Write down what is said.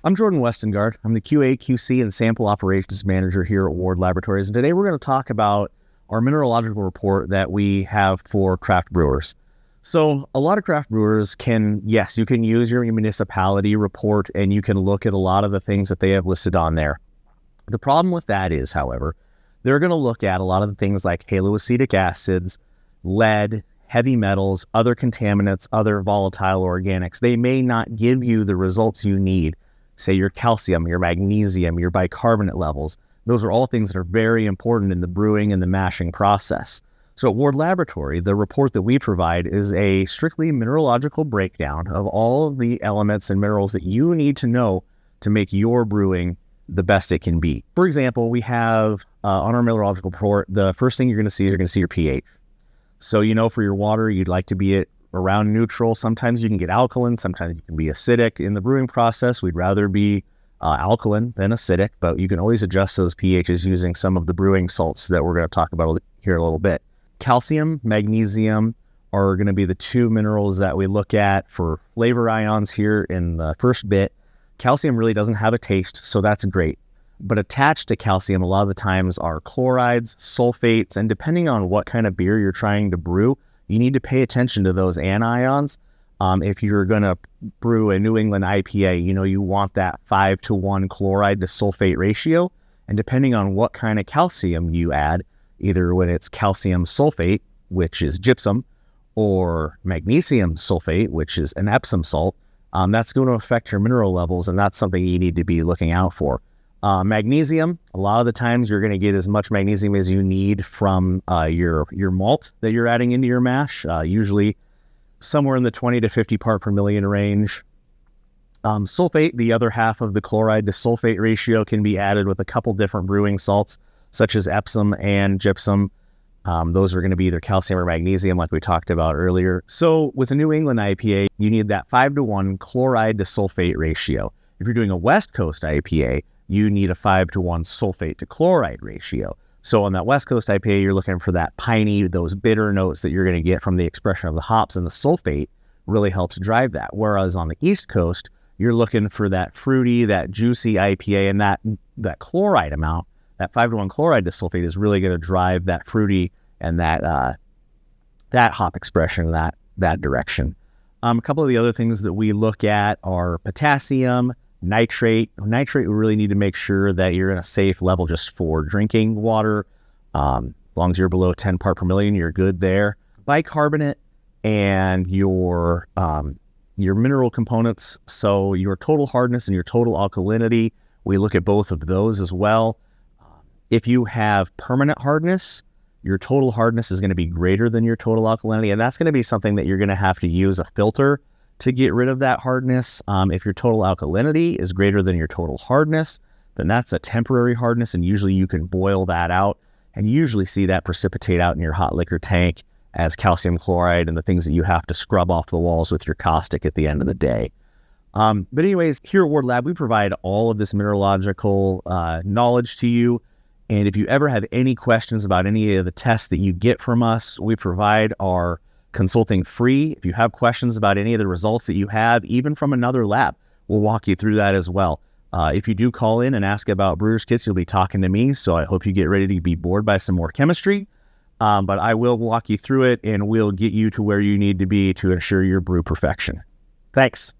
I'm Jordan Westengaard. I'm the QA, QC, and Sample Operations Manager here at Ward Laboratories. And today we're going to talk about our mineralogical report that we have for craft brewers. So a lot of craft brewers can, yes, you can use your municipality report and you can look at a lot of the things that they have listed on there. The problem with that is, however, they're going to look at a lot of the things like haloacetic acids, lead, heavy metals, other contaminants, other volatile organics. They may not give you the results you need. Say your calcium, your magnesium, your bicarbonate levels. Those are all things that are very important in the brewing and the mashing process. So at Ward Laboratory, the report that we provide is a strictly mineralogical breakdown of all of the elements and minerals that you need to know to make your brewing the best it can be. For example, we have on our mineralogical report, the first thing you're going to see is you're going to see your pH. So for your water, you'd like to be at around neutral. Sometimes you can get alkaline, sometimes you can be acidic. In the brewing process, we'd rather be alkaline than acidic, but you can always adjust those pHs using some of the brewing salts that we're going to talk about here in a little bit. Calcium, magnesium are going to be the two minerals that we look at for flavor ions here in the first bit. Calcium really doesn't have a taste, so that's great. But attached to calcium a lot of the times are chlorides, sulfates, and depending on what kind of beer you're trying to brew, you need to pay attention to those anions. If you're going to brew a New England IPA, you want that 5-to-1 chloride to sulfate ratio. And depending on what kind of calcium you add, either when it's calcium sulfate, which is gypsum, or magnesium sulfate, which is an Epsom salt, that's going to affect your mineral levels, and that's something you need to be looking out for. Magnesium, a lot of the times you're going to get as much magnesium as you need from your malt that you're adding into your mash, usually somewhere in the 20 to 50 part per million range. Sulfate, the other half of the chloride to sulfate ratio, can be added with a couple different brewing salts, such as Epsom and gypsum. Those are going to be either calcium or magnesium, like we talked about earlier. So with a New England IPA, you need that 5-to-1 chloride to sulfate ratio. If you're doing a West Coast IPA, you need a 5-to-1 sulfate to chloride ratio. So on that West Coast IPA, you're looking for that piney, those bitter notes that you're going to get from the expression of the hops, and the sulfate really helps drive that. Whereas on the East Coast, you're looking for that fruity, that juicy IPA, and that chloride amount, that 5-to-1 chloride to sulfate is really going to drive that fruity and that hop expression, that direction. A couple of the other things that we look at are potassium, nitrate. Nitrate, we really need to make sure that you're in a safe level just for drinking water. As long as you're below 10 part per million, you're good there. Bicarbonate and your mineral components, so your total hardness and your total alkalinity, we look at both of those as well. If you have permanent hardness, your total hardness is going to be greater than your total alkalinity, and that's going to be something that you're going to have to use a filter to get rid of that hardness. If your total alkalinity is greater than your total hardness, then that's a temporary hardness, and usually you can boil that out and usually see that precipitate out in your hot liquor tank as calcium chloride and the things that you have to scrub off the walls with your caustic at the end of the day. But anyways, here at Ward Lab, we provide all of this mineralogical knowledge to you. And if you ever have any questions about any of the tests that you get from us, we provide our consulting free. If you have questions about any of the results that you have, even from another lab, we'll walk you through that as well. If you do call in and ask about Brewers Kits, you'll be talking to me. So I hope you get ready to be bored by some more chemistry. But I will walk you through it and we'll get you to where you need to be to ensure your brew perfection. Thanks.